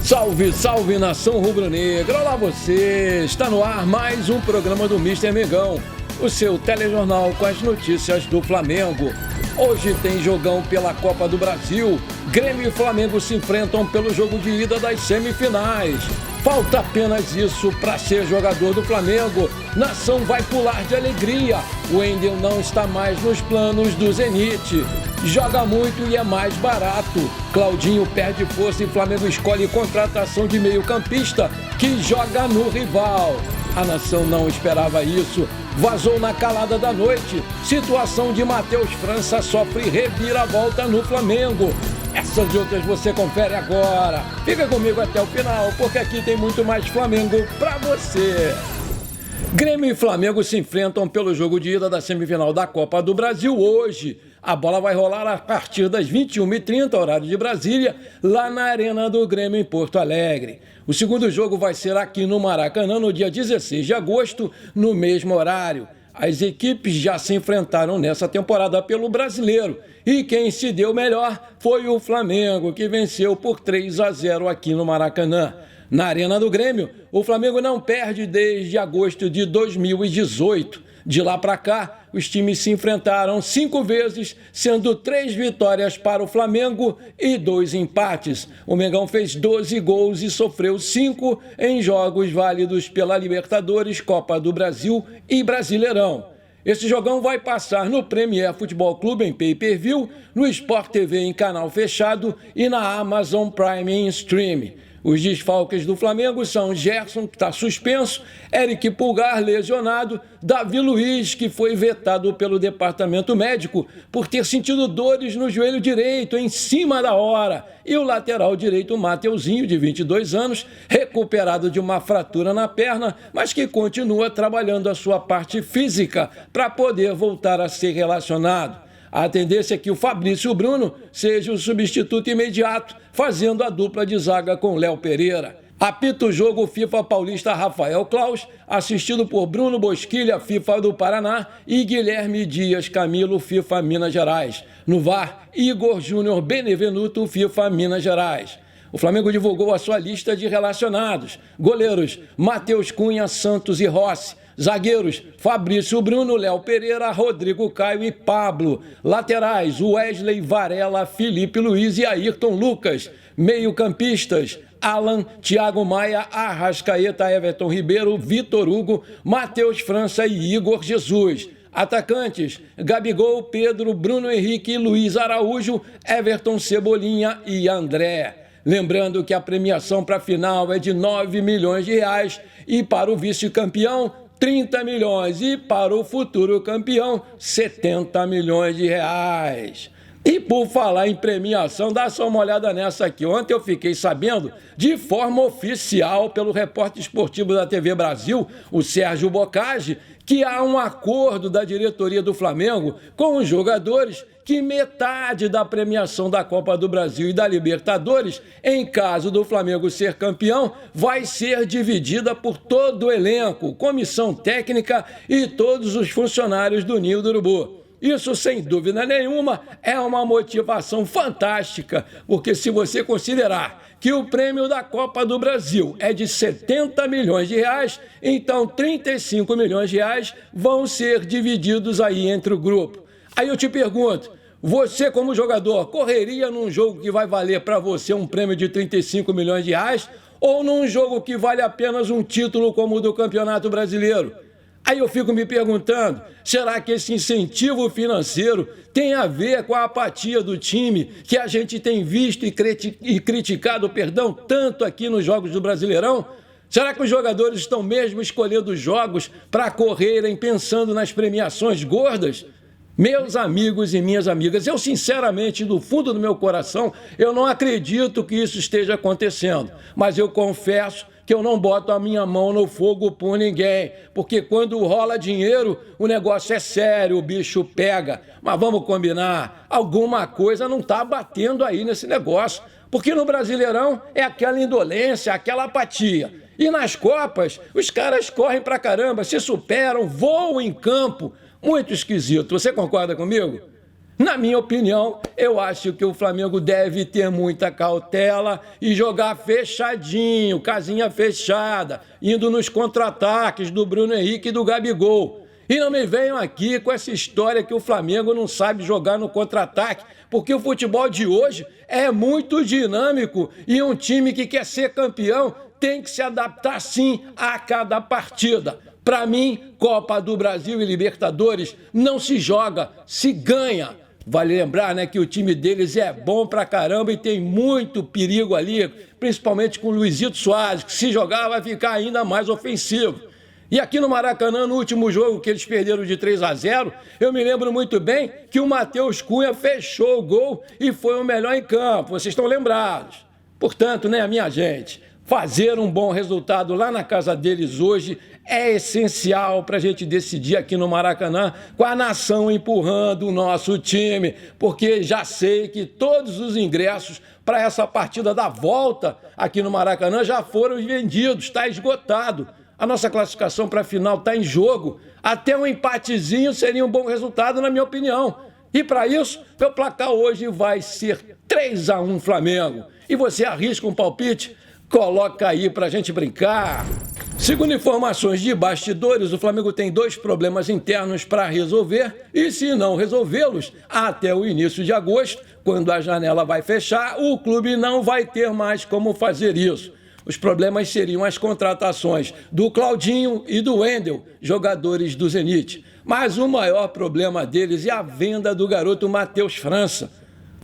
Salve, salve, nação rubro-negra! Olá você! Está no ar mais um programa do Mister Mengão, o seu telejornal com as notícias do Flamengo. Hoje tem jogão pela Copa do Brasil. Grêmio e Flamengo se enfrentam pelo jogo de ida das semifinais. Falta apenas isso para ser jogador do Flamengo. Nação vai pular de alegria. O Wendel não está mais nos planos do Zenit. Joga muito e é mais barato. Claudinho perde força e Flamengo escolhe contratação de meio-campista que joga no rival. A nação não esperava isso. Vazou na calada da noite. Situação de Matheus França sofre reviravolta no Flamengo. Essas e outras você confere agora. Fica comigo até o final, porque aqui tem muito mais Flamengo pra você. Grêmio e Flamengo se enfrentam pelo jogo de ida da semifinal da Copa do Brasil hoje. A bola vai rolar a partir das 21h30, horário de Brasília, lá na Arena do Grêmio, em Porto Alegre. O segundo jogo vai ser aqui no Maracanã, no dia 16 de agosto, no mesmo horário. As equipes já se enfrentaram nessa temporada pelo Brasileiro e quem se deu melhor foi o Flamengo, que venceu por 3-0 aqui no Maracanã. Na Arena do Grêmio, o Flamengo não perde desde agosto de 2018. De lá para cá, os times se enfrentaram 5 vezes, sendo 3 vitórias para o Flamengo e 2 empates. O Mengão fez 12 gols e sofreu 5 em jogos válidos pela Libertadores, Copa do Brasil e Brasileirão. Esse jogão vai passar no Premier Futebol Clube em pay-per-view, no Sport TV em canal fechado e na Amazon Prime em stream. Os desfalques do Flamengo são Gerson, que está suspenso, Eric Pulgar, lesionado, Davi Luiz, que foi vetado pelo departamento médico por ter sentido dores no joelho direito em cima da hora, e o lateral direito Mateuzinho, de 22 anos, recuperado de uma fratura na perna, mas que continua trabalhando a sua parte física para poder voltar a ser relacionado. A tendência é que o Fabrício Bruno seja o substituto imediato, fazendo a dupla de zaga com Léo Pereira. Apita o jogo FIFA Paulista Rafael Claus, assistido por Bruno Bosquilha, FIFA do Paraná, e Guilherme Dias Camilo, FIFA Minas Gerais. No VAR, Igor Júnior Benevenuto, FIFA Minas Gerais. O Flamengo divulgou a sua lista de relacionados. Goleiros, Matheus Cunha, Santos e Rossi. Zagueiros, Fabrício Bruno, Léo Pereira, Rodrigo Caio e Pablo. Laterais, Wesley, Varela, Felipe Luiz e Ayrton Lucas. Meio-campistas, Alan, Thiago Maia, Arrascaeta, Everton Ribeiro, Vitor Hugo, Matheus França e Igor Jesus. Atacantes, Gabigol, Pedro, Bruno Henrique, Luiz Araújo, Everton Cebolinha e André. Lembrando que a premiação para a final é de R$9 milhões e para o vice-campeão, 30 milhões e para o futuro campeão, 70 milhões de reais. E por falar em premiação, dá só uma olhada nessa aqui. Ontem eu fiquei sabendo, de forma oficial, pelo repórter esportivo da TV Brasil, o Sérgio Boccagi, que há um acordo da diretoria do Flamengo com os jogadores que metade da premiação da Copa do Brasil e da Libertadores, em caso do Flamengo ser campeão, vai ser dividida por todo o elenco, comissão técnica e todos os funcionários do Ninho do Urubu. Isso, sem dúvida nenhuma, é uma motivação fantástica, porque se você considerar que o prêmio da Copa do Brasil é de 70 milhões de reais, então 35 milhões de reais vão ser divididos aí entre o grupo. Aí eu te pergunto, você como jogador correria num jogo que vai valer para você um prêmio de 35 milhões de reais ou num jogo que vale apenas um título como o do Campeonato Brasileiro? Aí eu fico me perguntando, será que esse incentivo financeiro tem a ver com a apatia do time que a gente tem visto e criticado, tanto aqui nos jogos do Brasileirão? Será que os jogadores estão mesmo escolhendo jogos para correrem pensando nas premiações gordas? Meus amigos e minhas amigas, eu sinceramente, do fundo do meu coração, eu não acredito que isso esteja acontecendo, mas eu confesso que eu não boto a minha mão no fogo por ninguém, porque quando rola dinheiro, o negócio é sério, o bicho pega. Mas vamos combinar, alguma coisa não está batendo aí nesse negócio, porque no Brasileirão é aquela indolência, aquela apatia. E nas Copas, os caras correm pra caramba, se superam, voam em campo. Muito esquisito. Você concorda comigo? Na minha opinião, eu acho que o Flamengo deve ter muita cautela e jogar fechadinho, casinha fechada, indo nos contra-ataques do Bruno Henrique e do Gabigol. E não me venham aqui com essa história que o Flamengo não sabe jogar no contra-ataque, porque o futebol de hoje é muito dinâmico e um time que quer ser campeão tem que se adaptar sim a cada partida. Para mim, Copa do Brasil e Libertadores não se joga, se ganha. Vale lembrar, né, que o time deles é bom pra caramba e tem muito perigo ali, principalmente com o Luizito Soares, que se jogar vai ficar ainda mais ofensivo. E aqui no Maracanã, no último jogo que eles perderam de 3-0, eu me lembro muito bem que o Matheus Cunha fechou o gol e foi o melhor em campo. Vocês estão lembrados? Portanto, né, minha gente, fazer um bom resultado lá na casa deles hoje é essencial para a gente decidir aqui no Maracanã com a nação empurrando o nosso time, porque já sei que todos os ingressos para essa partida da volta aqui no Maracanã já foram vendidos, está esgotado. A nossa classificação para a final está em jogo. Até um empatezinho seria um bom resultado, na minha opinião. E para isso, meu placar hoje vai ser 3-1 Flamengo. E você arrisca um palpite? Coloca aí para a gente brincar. Segundo informações de bastidores, o Flamengo tem 2 problemas internos para resolver e, se não resolvê-los, até o início de agosto, quando a janela vai fechar, o clube não vai ter mais como fazer isso. Os problemas seriam as contratações do Claudinho e do Wendel, jogadores do Zenit. Mas o maior problema deles é a venda do garoto Matheus França.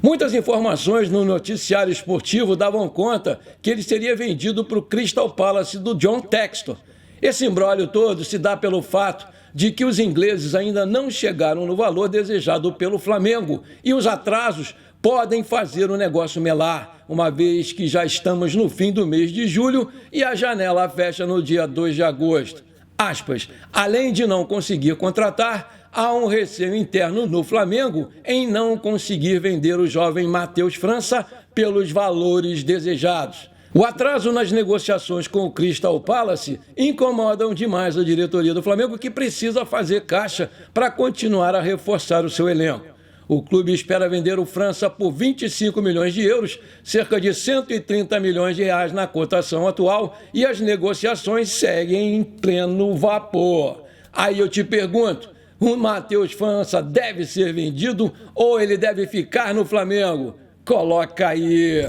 Muitas informações no noticiário esportivo davam conta que ele seria vendido para o Crystal Palace do John Textor. Esse imbróglio todo se dá pelo fato de que os ingleses ainda não chegaram no valor desejado pelo Flamengo e os atrasos podem fazer o negócio melar, uma vez que já estamos no fim do mês de julho e a janela fecha no dia 2 de agosto. Aspas, além de não conseguir contratar, há um receio interno no Flamengo em não conseguir vender o jovem Matheus França pelos valores desejados. O atraso nas negociações com o Crystal Palace incomodam demais a diretoria do Flamengo, que precisa fazer caixa para continuar a reforçar o seu elenco. O clube espera vender o França por 25 milhões de euros, cerca de 130 milhões de reais na cotação atual, e as negociações seguem em pleno vapor. Aí eu te pergunto, o Matheus França deve ser vendido ou ele deve ficar no Flamengo? Coloca aí.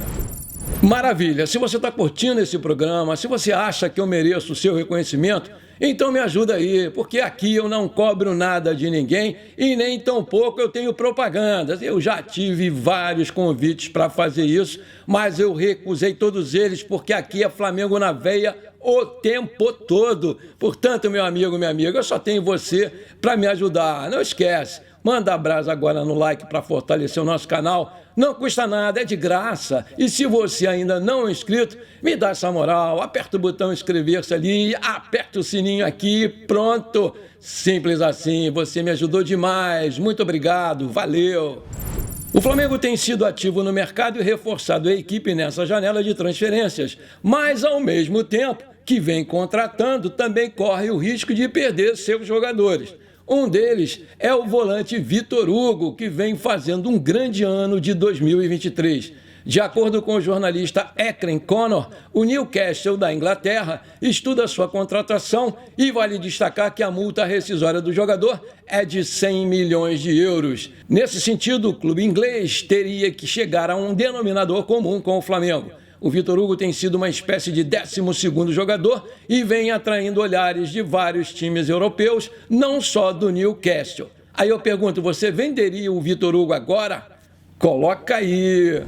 Maravilha, se você está curtindo esse programa, se você acha que eu mereço o seu reconhecimento, então me ajuda aí, porque aqui eu não cobro nada de ninguém e nem tampouco eu tenho propagandas. Eu já tive vários convites para fazer isso, mas eu recusei todos eles porque aqui é Flamengo na veia o tempo todo. Portanto, meu amigo, minha amiga, eu só tenho você para me ajudar. Não esquece, manda abraço agora no like para fortalecer o nosso canal. Não custa nada, é de graça. E se você ainda não é inscrito, me dá essa moral, aperta o botão inscrever-se ali, aperta o sininho aqui, pronto. Simples assim, você me ajudou demais. Muito obrigado, valeu. O Flamengo tem sido ativo no mercado e reforçado a equipe nessa janela de transferências, mas ao mesmo tempo que vem contratando, também corre o risco de perder seus jogadores. Um deles é o volante Vitor Hugo, que vem fazendo um grande ano de 2023. De acordo com o jornalista Ekren Connor, o Newcastle da Inglaterra estuda sua contratação e vale destacar que a multa rescisória do jogador é de 100 milhões de euros. Nesse sentido, o clube inglês teria que chegar a um denominador comum com o Flamengo. O Vitor Hugo tem sido uma espécie de 12º jogador e vem atraindo olhares de vários times europeus, não só do Newcastle. Aí eu pergunto, você venderia o Vitor Hugo agora? Coloca aí!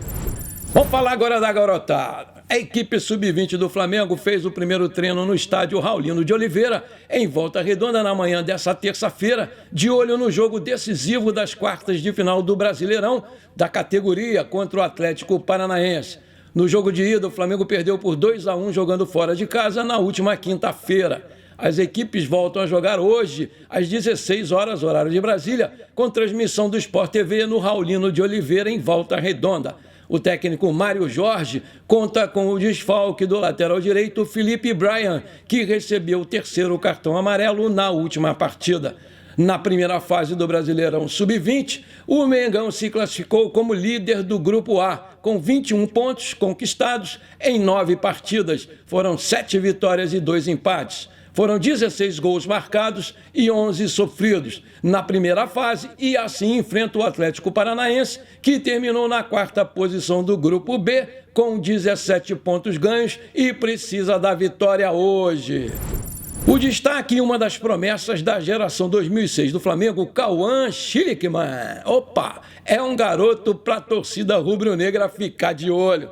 Vamos falar agora da garotada. A equipe sub-20 do Flamengo fez o primeiro treino no estádio Raulino de Oliveira, em Volta Redonda, na manhã dessa terça-feira, de olho no jogo decisivo das quartas de final do Brasileirão, da categoria contra o Atlético Paranaense. No jogo de ida, o Flamengo perdeu por 2-1 jogando fora de casa na última quinta-feira. As equipes voltam a jogar hoje, às 16 horas, horário de Brasília, com transmissão do Sport TV no Raulino de Oliveira, em Volta Redonda. O técnico Mário Jorge conta com o desfalque do lateral direito Felipe Bryan, que recebeu o 3º cartão amarelo na última partida. Na primeira fase do Brasileirão Sub-20, o Mengão se classificou como líder do Grupo A, com 21 pontos conquistados em 9 partidas. Foram 7 vitórias e 2 empates. Foram 16 gols marcados e 11 sofridos na primeira fase e assim enfrenta o Atlético Paranaense, que terminou na 4ª posição do Grupo B com 17 pontos ganhos e precisa da vitória hoje. O destaque e uma das promessas da geração 2006 do Flamengo, Cauã Schlickmann. Opa, é um garoto para a torcida rubro-negra ficar de olho.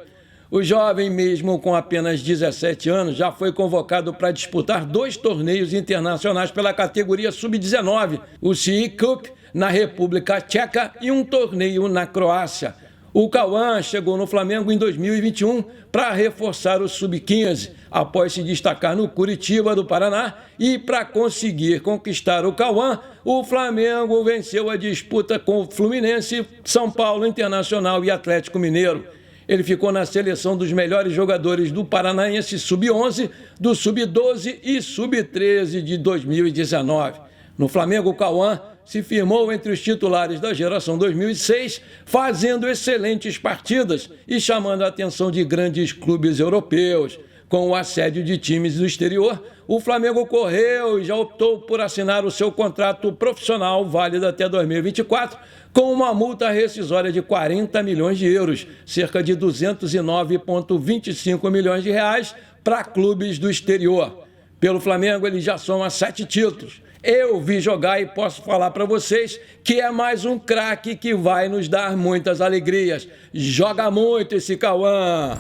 O jovem, mesmo com apenas 17 anos, já foi convocado para disputar 2 torneios internacionais pela categoria Sub-19, o CI Cup na República Tcheca e um torneio na Croácia. O Cauã chegou no Flamengo em 2021 para reforçar o Sub-15, após se destacar no Curitiba do Paraná, e para conseguir conquistar o Cauã, o Flamengo venceu a disputa com o Fluminense, São Paulo Internacional e Atlético Mineiro. Ele ficou na seleção dos melhores jogadores do Paranaense Sub-11, do Sub-12 e Sub-13 de 2019. No Flamengo, o Cauã se firmou entre os titulares da geração 2006, fazendo excelentes partidas e chamando a atenção de grandes clubes europeus. Com o assédio de times do exterior, o Flamengo correu e já optou por assinar o seu contrato profissional válido até 2024, com uma multa rescisória de 40 milhões de euros, cerca de 209,25 milhões de reais para clubes do exterior. Pelo Flamengo, ele já soma 7 títulos. Eu vi jogar e posso falar para vocês que é mais um craque que vai nos dar muitas alegrias. Joga muito esse Cauã!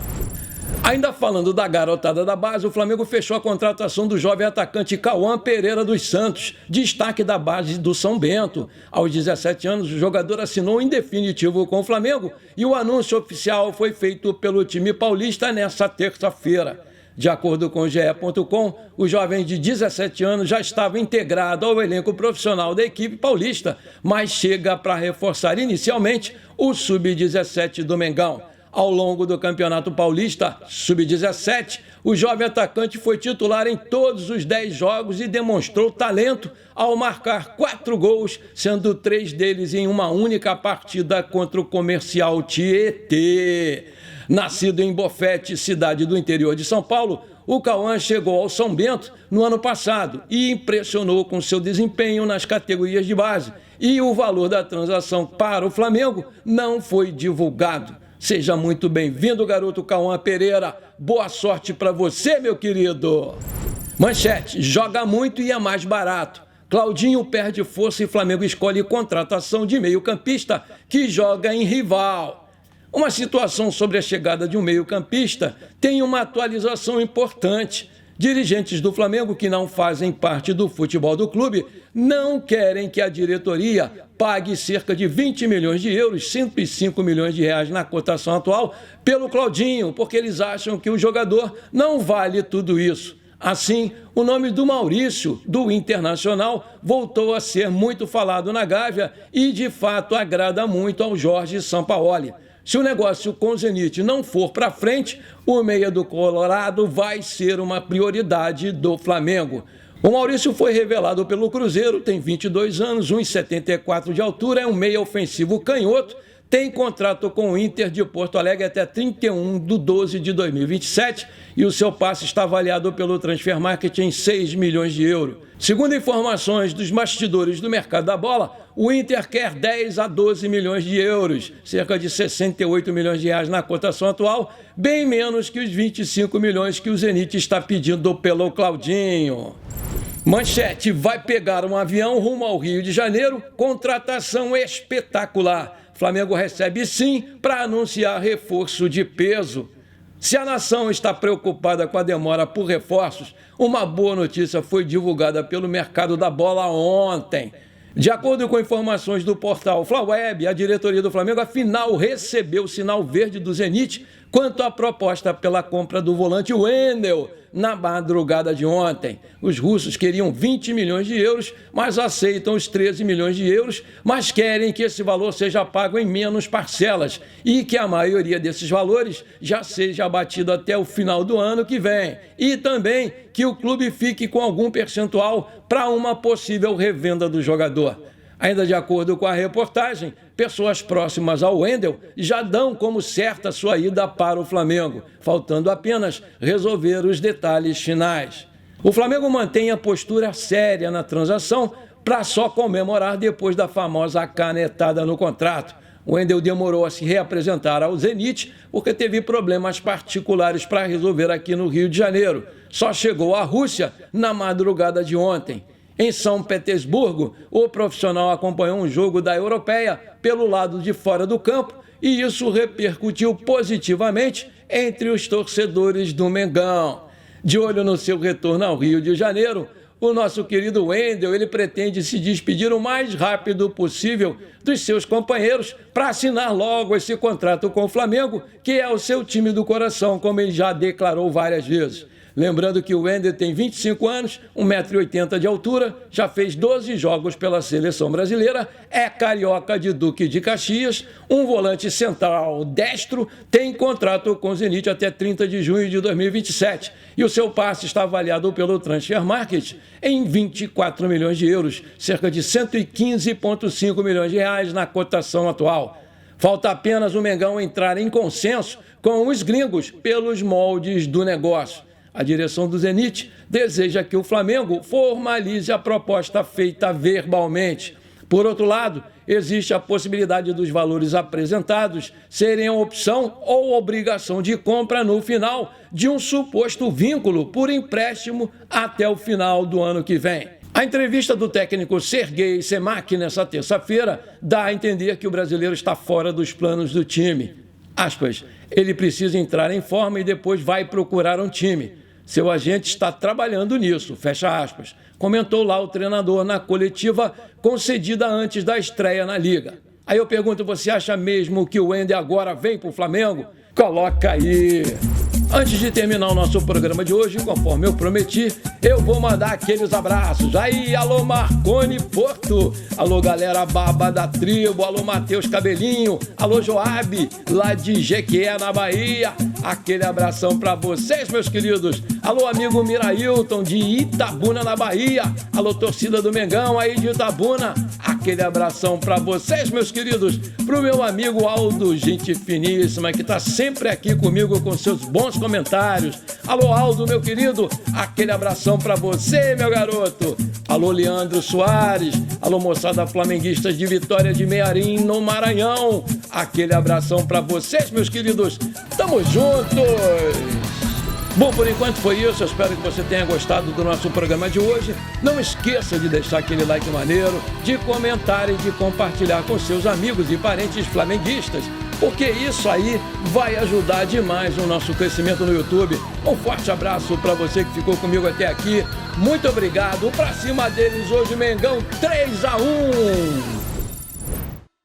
Ainda falando da garotada da base, o Flamengo fechou a contratação do jovem atacante Cauã Pereira dos Santos, destaque da base do São Bento. Aos 17 anos, o jogador assinou em definitivo com o Flamengo e o anúncio oficial foi feito pelo time paulista nesta terça-feira. De acordo com o GE.com, o jovem de 17 anos já estava integrado ao elenco profissional da equipe paulista, mas chega para reforçar inicialmente o Sub-17 do Mengão. Ao longo do Campeonato Paulista Sub-17, o jovem atacante foi titular em todos os 10 jogos e demonstrou talento ao marcar 4 gols, sendo 3 deles em uma única partida contra o Comercial Tietê. Nascido em Bofete, cidade do interior de São Paulo, o Cauã chegou ao São Bento no ano passado e impressionou com seu desempenho nas categorias de base. E o valor da transação para o Flamengo não foi divulgado. Seja muito bem-vindo, garoto Cauã Pereira. Boa sorte para você, meu querido. Manchete: joga muito e é mais barato. Claudinho perde força e Flamengo escolhe contratação de meio-campista que joga em rival. Uma situação sobre a chegada de um meio-campista tem uma atualização importante. Dirigentes do Flamengo que não fazem parte do futebol do clube não querem que a diretoria pague cerca de 20 milhões de euros, 105 milhões de reais na cotação atual, pelo Claudinho, porque eles acham que o jogador não vale tudo isso. Assim, o nome do Maurício, do Internacional, voltou a ser muito falado na Gávea e, de fato, agrada muito ao Jorge Sampaoli. Se o negócio com o Zenit não for para frente, o meia do Colorado vai ser uma prioridade do Flamengo. O Maurício foi revelado pelo Cruzeiro, tem 22 anos, 1,74 de altura, é um meia ofensivo canhoto, tem contrato com o Inter de Porto Alegre até 31/12/2027 e o seu passe está avaliado pelo Transfer Market em 6 milhões de euros. Segundo informações dos bastidores do mercado da bola, o Inter quer 10 a 12 milhões de euros, cerca de 68 milhões de reais na cotação atual, bem menos que os 25 milhões que o Zenit está pedindo pelo Claudinho. Manchete: vai pegar um avião rumo ao Rio de Janeiro, contratação espetacular. Flamengo recebe sim para anunciar reforço de peso. Se a nação está preocupada com a demora por reforços, uma boa notícia foi divulgada pelo mercado da bola ontem. De acordo com informações do portal Flaweb, a diretoria do Flamengo afinal recebeu o sinal verde do Zenit quanto à proposta pela compra do volante Wendel, na madrugada de ontem. Os russos queriam 20 milhões de euros, mas aceitam os 13 milhões de euros, mas querem que esse valor seja pago em menos parcelas e que a maioria desses valores já seja abatido até o final do ano que vem. E também que o clube fique com algum percentual para uma possível revenda do jogador. Ainda de acordo com a reportagem, pessoas próximas ao Wendel já dão como certa sua ida para o Flamengo, faltando apenas resolver os detalhes finais. O Flamengo mantém a postura séria na transação para só comemorar depois da famosa canetada no contrato. O Wendel demorou a se reapresentar ao Zenit porque teve problemas particulares para resolver aqui no Rio de Janeiro. Só chegou à Rússia na madrugada de ontem. Em São Petersburgo, o profissional acompanhou um jogo da Europeia pelo lado de fora do campo e isso repercutiu positivamente entre os torcedores do Mengão. De olho no seu retorno ao Rio de Janeiro, o nosso querido Wendel, ele pretende se despedir o mais rápido possível dos seus companheiros para assinar logo esse contrato com o Flamengo, que é o seu time do coração, como ele já declarou várias vezes. Lembrando que o Wendel tem 25 anos, 1,80 m de altura, já fez 12 jogos pela seleção brasileira, é carioca de Duque de Caxias, um volante central destro, tem contrato com o Zenit até 30 de junho de 2027. E o seu passe está avaliado pelo Transfer Market em 24 milhões de euros, cerca de 115,5 milhões de reais na cotação atual. Falta apenas o Mengão entrar em consenso com os gringos pelos moldes do negócio. A direção do Zenit deseja que o Flamengo formalize a proposta feita verbalmente. Por outro lado, existe a possibilidade dos valores apresentados serem a opção ou obrigação de compra no final de um suposto vínculo por empréstimo até o final do ano que vem. A entrevista do técnico Serguei Semak nessa terça-feira dá a entender que o brasileiro está fora dos planos do time. Aspas, ele precisa entrar em forma e depois vai procurar um time. Seu agente está trabalhando nisso, fecha aspas, comentou lá o treinador na coletiva concedida antes da estreia na Liga. Aí eu pergunto, você acha mesmo que o Wendel agora vem para o Flamengo? Coloca aí! Antes de terminar o nosso programa de hoje, conforme eu prometi, eu vou mandar aqueles abraços. Aí, alô Marconi Porto, alô galera Baba da Tribo, alô Matheus Cabelinho, alô Joabe, lá de Jequié, na Bahia. Aquele abração pra vocês, meus queridos. Alô amigo Mirailton, de Itabuna, na Bahia. Alô torcida do Mengão, aí de Itabuna. Aquele abração pra vocês, meus queridos. Pro meu amigo Aldo, gente finíssima, que tá sempre aqui comigo com seus bons comentários. Alô Aldo, meu querido, aquele abração pra você, meu garoto. Alô Leandro Soares, alô moçada flamenguista de Vitória de Mearim, no Maranhão. Aquele abração pra vocês, meus queridos. Tamo juntos! Bom, por enquanto foi isso. Eu espero que você tenha gostado do nosso programa de hoje. Não esqueça de deixar aquele like maneiro, de comentar e de compartilhar com seus amigos e parentes flamenguistas, porque isso aí vai ajudar demais o nosso crescimento no YouTube. Um forte abraço para você que ficou comigo até aqui. Muito obrigado. Pra cima deles hoje, Mengão 3-1.